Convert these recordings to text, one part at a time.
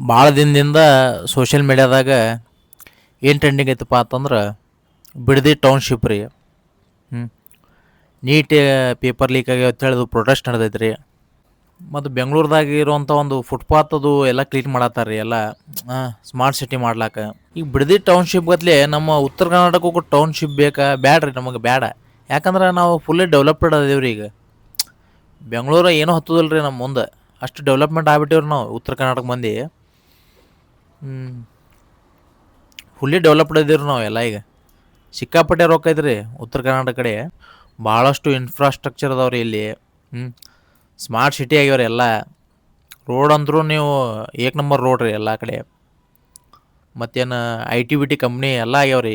ಭಾಳ ದಿನದಿಂದ ಸೋಷಿಯಲ್ ಮೀಡ್ಯಾದಾಗ ಏನು ಟ್ರೆಂಡಿಂಗ್ ಐತಪ್ಪ ಅಂತಂದ್ರೆ ಬಿಡದಿ ಟೌನ್ಶಿಪ್ ರೀ. ನೀಟ್ ಪೇಪರ್ ಲೀಕ್ ಆಗ್ಯಾವ ಅಂತ ಹೇಳಿದು ಪ್ರೊಟೆಸ್ಟ್ ನಡೆದೈತೆ ರೀ. ಮತ್ತು ಬೆಂಗ್ಳೂರ್ದಾಗ ಇರುವಂಥ ಒಂದು ಫುಟ್ಪಾತ್ ಅದು ಎಲ್ಲ ಕ್ಲೀನ್ ಮಾಡತ್ತಾರ ರೀ, ಎಲ್ಲ ಸ್ಮಾರ್ಟ್ ಸಿಟಿ ಮಾಡ್ಲಾಕ. ಈಗ ಬಿಡದಿ ಟೌನ್ಶಿಪ್ ಗತ್ಲೆ ನಮ್ಮ ಉತ್ತರ ಕರ್ನಾಟಕಕ್ಕೂ ಟೌನ್ಶಿಪ್ ಬೇಕಾ? ಬ್ಯಾಡ್ರಿ, ನಮಗೆ ಬೇಡ. ಯಾಕಂದ್ರೆ ನಾವು ಫುಲ್ಲಿ ಡೆವಲಪ್ಡ್ ಅದೇವ್ರಿ ಈಗ. ಬೆಂಗಳೂರು ಏನೂ ಹತ್ತದಿಲ್ಲ ರೀ ನಮ್ಮ ಮುಂದೆ, ಅಷ್ಟು ಡೆವಲಪ್ಮೆಂಟ್ ಆಗ್ಬಿಟ್ಟಿವ್ರಿ ನಾವು ಉತ್ತರ ಕರ್ನಾಟಕ ಮಂದಿ. ಫುಲ್ಲಿ ಡೆವಲಪ್ಡ್ ಇದೀವ್ರಿ ನಾವು ಎಲ್ಲ ಈಗ. ಸಿಕ್ಕಾಪಟ್ಟೆ ರೊಕ್ಕ ಐತ್ರಿ ಉತ್ತರ ಕರ್ನಾಟಕ ಕಡೆ. ಭಾಳಷ್ಟು ಇನ್ಫ್ರಾಸ್ಟ್ರಕ್ಚರ್ ಅದಾವ್ರಿ ಇಲ್ಲಿ. ಸ್ಮಾರ್ಟ್ ಸಿಟಿ ಆಗ್ಯಾವ್ರಿ ಎಲ್ಲ. ರೋಡ್ ಅಂದ್ರೂ ನೀವು ಏಕ್ ನಂಬರ್ ರೋಡ್ ರೀ ಎಲ್ಲ ಕಡೆ. ಮತ್ತೇನು IT ಕಂಪ್ನಿ ಎಲ್ಲ ಆಗ್ಯಾವ್ರಿ.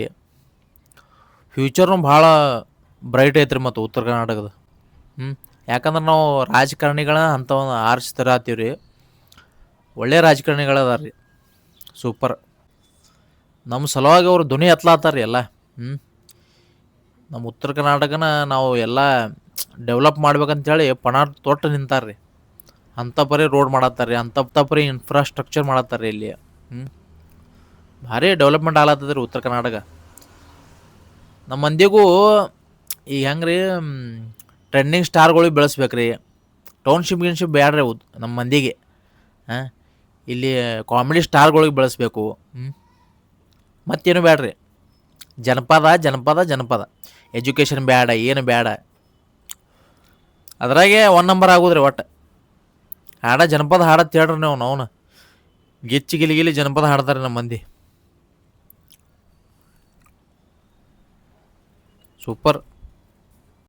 ಫ್ಯೂಚರ್ನು ಭಾಳ ಬ್ರೈಟ್ ಐತ್ರಿ ಮತ್ತು ಉತ್ತರ ಕರ್ನಾಟಕದ. ಯಾಕಂದ್ರೆ ನಾವು ರಾಜಕಾರಣಿಗಳ ಅಂಥವನ್ನು ಆರಿಸ್ತಾರ ಆತೀವ್ರಿ. ಒಳ್ಳೆ ರಾಜಕಾರಣಿಗಳು ಅದಾರ ರೀ, ಸೂಪರ್. ನಮ್ಮ ಸಲುವಾಗಿ ಅವ್ರು ಧ್ವನಿ ಎತ್ತಲಾತ್ತಾರ ರೀ ಎಲ್ಲ. ನಮ್ಮ ಉತ್ತರ ಕರ್ನಾಟಕನ ನಾವು ಎಲ್ಲ ಡೆವಲಪ್ ಮಾಡ್ಬೇಕಂತೇಳಿ ಪಣ ತೊಟ್ಟು ನಿಂತಾರ್ರಿ. ಅಂಥ ಪರಿ ರೋಡ್ ಮಾಡತ್ತಾರ ರೀ, ಅಂಥ ಪರಿ ಇನ್ಫ್ರಾಸ್ಟ್ರಕ್ಚರ್ ಮಾಡತ್ತಾರ ರೀ ಇಲ್ಲಿ. ಭಾರಿ ಡೆವಲಪ್ಮೆಂಟ್ ಆಗ್ಲತ್ತದ ರೀ ಉತ್ತರ ಕರ್ನಾಟಕ. ನಮ್ಮ ಮಂದಿಗೂ ಈಗ ಹೆಂಗೆ ರೀ, ಟ್ರೆಂಡಿಂಗ್ ಸ್ಟಾರ್ಗಳಿಗೆ ಬೆಳೆಸ್ಬೇಕು ರೀ. ಗಿನ್ಶಿಪ್ ಬೇಡ್ರಿ ನಮ್ಮ ಮಂದಿಗೆ. ಇಲ್ಲಿ ಕಾಮಿಡಿ ಸ್ಟಾರ್ಗಳಿಗೆ ಬೆಳೆಸ್ಬೇಕು. ಮತ್ತೇನು ಬೇಡ್ರಿ, ಜನಪದ ಜನಪದ ಜನಪದ. ಎಜುಕೇಷನ್ ಬೇಡ, ಏನು ಬೇಡ. ಅದ್ರಾಗೆ 1 ನಂಬರ್ ಆಗೋದ್ರಿ ಒಟ್ಟು. ಜನಪದ ಹಾಡತ್ ಹೇಳ್ರಿ ನೀವು. ನಾವು ಗಿಚ್ಚಿ ಗಿಲಿ ಜನಪದ ಹಾಡ್ತಾರೆ ನಮ್ಮ ಮಂದಿ. ಸೂಪರ್.